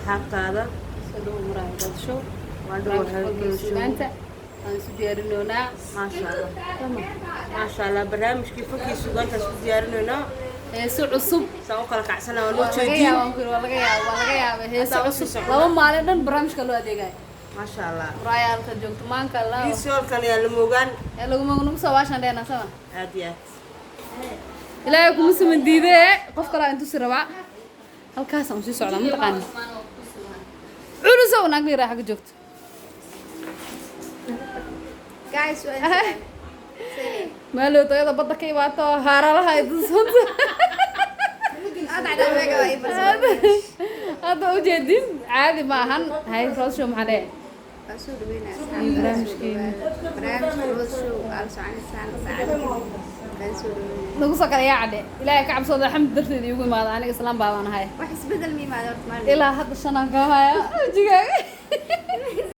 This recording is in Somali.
حق هذا سلو مراه شو وعندو هالكل شو أنت أنا سجارنا ما شاء الله تمام ما شاء الله برنامج كيفك يسوقان تسجيرنا هنا heeso cusub سأقول لك عسنا ولو waa laga تشجيع yaabaa heeso Hadda cusub usii socdo. laba maalin dhan barnaamijka loo adeegayo ما شاء الله muraayaalka joogto maanka la يسول كان يعلموغان ee lagu nagu soo waashan dheena sama عاديات ilaahay kuma siman diidee qof kale intuu si rabaa halkaas aan sii socdaa ma taqaan culusow naag liiraa xagga joogto guys maalo tayada badda ka imaato haaralaha ay dulsanta hadda u jeedin caadi ma ahan hay roosho maxaa dhee nagu soo kala yaacde ilaahay ka cabsooda xamd darteeda iigu imaada aniga islaam baabaan ahay ilaa hadda shanaan ka haya wajigaaga